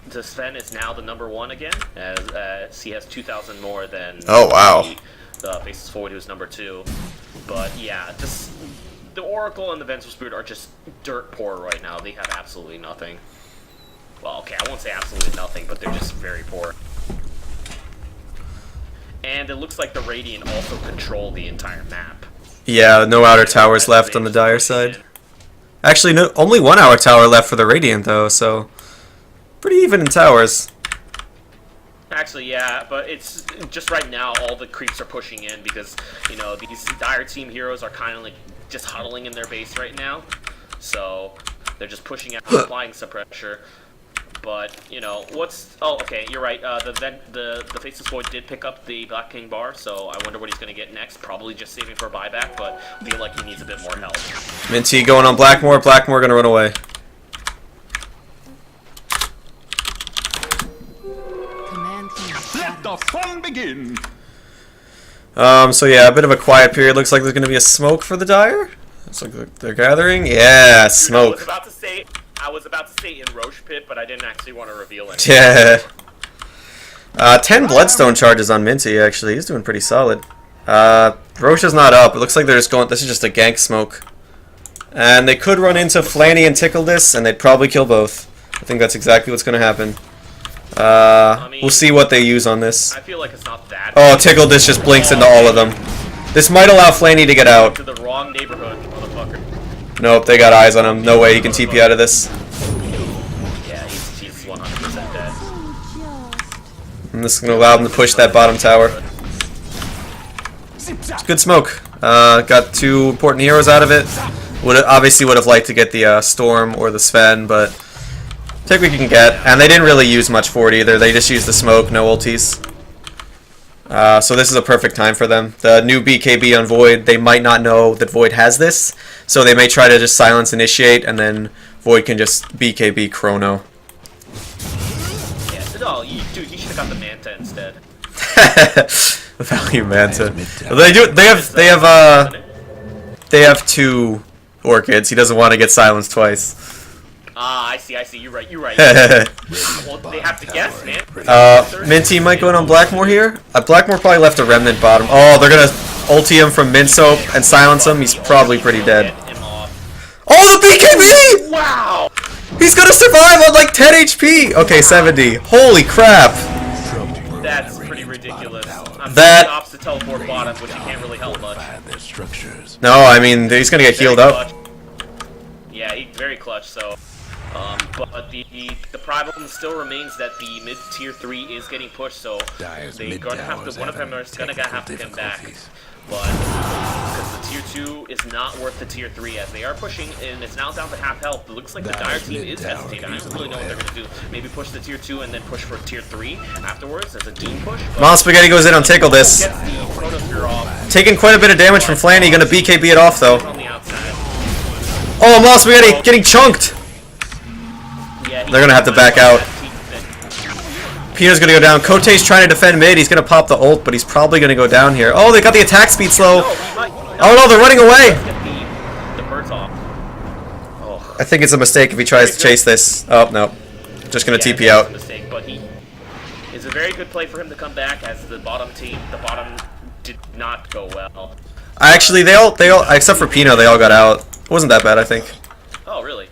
The Sven is now the #1 again, as he has 2,000 more than Oh, wow. the Faces Forward, who's #2. But yeah, just the Oracle and the Defensive Spirit are just dirt poor right now. They have absolutely nothing. Well, okay, I won't say absolutely nothing, but they're just very poor. And it looks like the Radiant also control the entire map. Yeah, no outer towers left on the Dire side. Actually, no, only 1 outer tower left for the Radiant though, so pretty even in towers. Actually, yeah, but it's just right now all the creeps are pushing in because, you know, these Dire team heroes are kind of like just huddling in their base right now. So they're just pushing out, applying some pressure. But, you know, oh, okay, you're right. The Faceless Void did pick up the Black King bar, so I wonder what he's going to get next. Probably just saving for a buyback, but I feel like he needs a bit more help. minTea going on Blackmoore. Blackmoore gonna run away. Let the fun begin. So yeah, a bit of a quiet period. Looks like there's gonna be a smoke for the Dire. Looks like they're gathering. Yeah, smoke. I was about to say in Roche Pit, but I didn't actually want to reveal it. Yeah. 10 Bloodstone charges on minTea, actually. He's doing pretty solid. Roche is not up. It looks like they're just going... This is just a gank smoke. And they could run into Flanny and Tickle this, and they'd probably kill both. I think that's exactly what's going to happen. We'll see what they use on this. I feel like it's not that. Oh, Tickle this just blinks into all of them. This might allow Flanny to get out. To the wrong neighborhood, motherfucker. Nope, they got eyes on him. No way he can TP out of this. Yeah, he's 100% dead. And this is going to allow them to push that bottom tower. It's good smoke. Got 2 important heroes out of it. Obviously would have liked to get the Storm or the Sven, but take what you can get. And they didn't really use much for it either. They just used the smoke, no ultis. So this is a perfect time for them. The new BKB on Void, they might not know that Void has this, so they may try to just silence initiate, and then Void can just BKB Chrono. Yeah, no, dude, you should have got the Manta instead. Value Manta. They have 2 Orchids. He doesn't want to get silenced twice. Ah, I see. You're right. Well, they have to guess, man. minTea might go in on Blackmoore here. Blackmoore probably left a Remnant bottom. Oh, they're gonna ulti him from Mint Soap and silence him. He's probably pretty dead. Oh, the BKB! Wow! He's gonna survive on like 10 HP! Okay, 70. Holy crap! That's pretty ridiculous. I'm That- ops to teleport bottom, which you can't really help much. No, I mean, he's gonna get healed up. Yeah, he's very clutch, so... but the problem still remains that the mid tier 3 is getting pushed, so they're gonna have to, one of them is gonna have to come back. But because the tier 2 is not worth the tier 3 as they are pushing, and it's now down to half health. It looks like the Dire team is hesitating. I don't really know what they're gonna do. Maybe push the tier 2 and then push for tier 3 afterwards as a Doom push. Mom Spaghetti goes in on Tickle this. Gets the Chronosphere off. Taking quite a bit of damage from Flanny, gonna BKB it off though. On the outside. Oh, Mom Spaghetti getting chunked! Yeah, They're gonna have to back out. Pino's gonna go down. COTE's trying to defend mid. He's gonna pop the ult, but he's probably gonna go down here. Oh, they got the attack speed slow. Oh no, they're running away. The bird's off. Oh. I think it's a mistake if he tries to chase this. Oh no, just gonna TP out. Mistake, but it's a very good play for him to come back as the bottom did not go well. Actually, they all, except for Pino, they all got out. It wasn't that bad, I think. Oh really?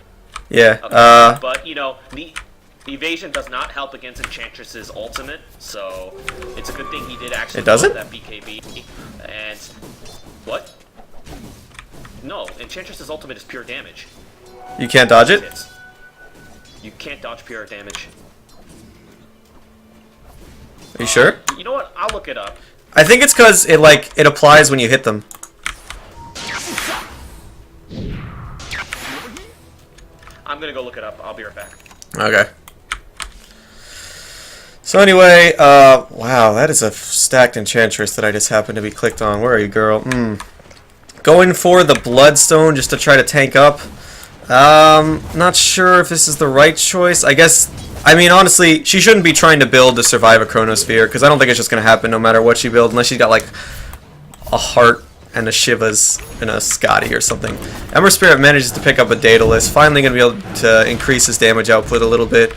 Yeah. Okay. But you know, the evasion does not help against Enchantress's ultimate, so it's a good thing he did actually It doesn't? that BKB. And what? No, Enchantress's ultimate is pure damage. You can't dodge it? You can't dodge pure damage. Are you sure? You know what? I'll look it up. I think it's because it applies when you hit them. I'm gonna go look it up. I'll be right back. Okay. So anyway, wow, that is a stacked Enchantress that I just happened to be clicked on. Where are you, girl? Going for the Bloodstone just to try to tank up. Not sure if this is the right choice. I mean, honestly, she shouldn't be trying to build to survive a Chronosphere, because I don't think it's just going to happen no matter what she builds, unless she's got, like, a Heart and a Shivas and a Scotty or something. Ember Spirit manages to pick up a Daedalus, finally going to be able to increase his damage output a little bit.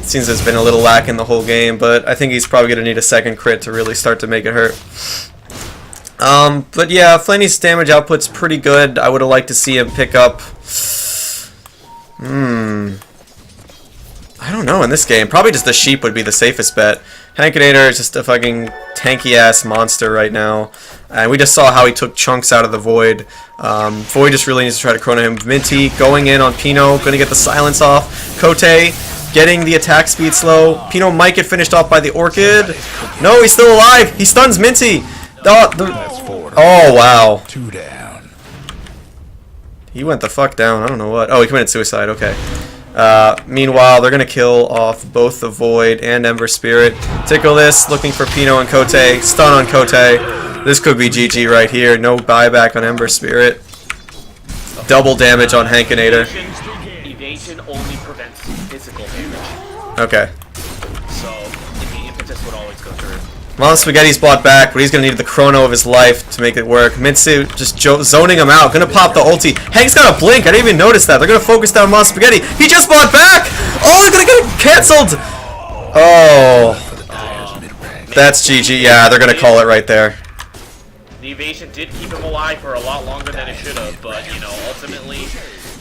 Seems there's been a little lack in the whole game, but I think he's probably going to need a second crit to really start to make it hurt. But yeah, Flanny's damage output's pretty good. I would have liked to see him pick up... I don't know in this game. Probably just the sheep would be the safest bet. Hankinator is just a fucking tanky-ass monster right now. And we just saw how he took chunks out of the Void. Void just really needs to try to chrono him. minTea going in on Pino, going to get the silence off. COTE getting the attack speed slow. Pino might get finished off by the Orchid. No, he's still alive. He stuns minTea. Oh, wow. 2 down. He went the fuck down. I don't know what. Oh, he committed suicide. Okay. Meanwhile, they're going to kill off both the Void and Ember Spirit. Tickle this, looking for Pino and COTE. Stun on COTE. This could be GG right here. No buyback on Ember Spirit. Double damage on Hankinator. Evasion only prevents physical damage. Okay. So, the impetus would always go through. Mom Spaghetti's bought back, but he's going to need the chrono of his life to make it work. minTea just zoning him out. Going to pop the ulti. Hank's got a blink. I didn't even notice that. They're going to focus down Mom Spaghetti. He just bought back! Oh, they're going to get it cancelled! Oh. That's GG. Yeah, they're going to call it right there. The evasion did keep him alive for a lot longer than it should have, but, you know, ultimately,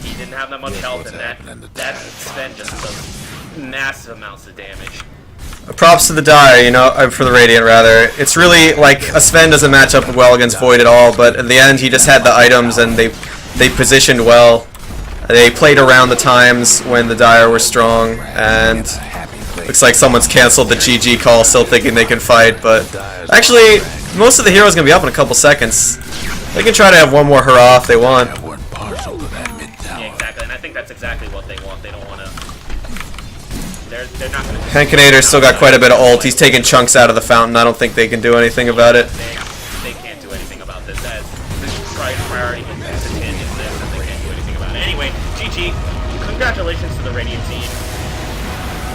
he didn't have that much health, and that Sven just does massive amounts of damage. Props to the Dire, you know, for the Radiant, rather. It's really, like, a Sven doesn't match up well against Void at all, but in the end, he just had the items, and they positioned well. They played around the times when the Dire were strong, and looks like someone's canceled the GG call, still thinking they can fight, but actually, most of the heroes going to be up in a couple seconds. They can try to have one more hurrah if they want. Yeah, exactly, and I think that's exactly what they want. They don't want to... They're not going to... Hankinator's still got quite a bit of ult. He's taking chunks out of the fountain. I don't think they can do anything about it. They can't do anything about this. That is priority is this, and they can't do anything about it. Anyway, GG, congratulations to the Radiant team.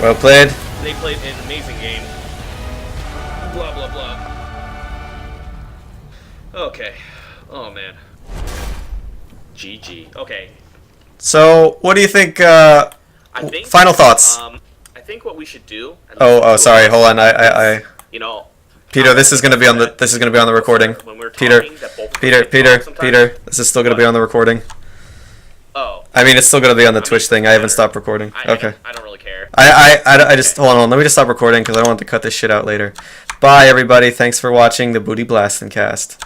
Well played. They played an amazing game. Blah, blah, blah. Okay. Oh, man. GG. Okay. So, what do you think, I think final thoughts? I think what we should do... Oh, sorry, hold on, You know... Peter, this is gonna be on the recording. When we're Peter, talking, that both Peter, this is still gonna be on the recording. Oh. I mean, it's still gonna be on the Twitch thing. I haven't stopped recording. Okay. I don't really care. I just hold on. Let me just stop recording because I don't want to cut this shit out later. Bye, everybody. Thanks for watching the Booty Blastin' Cast.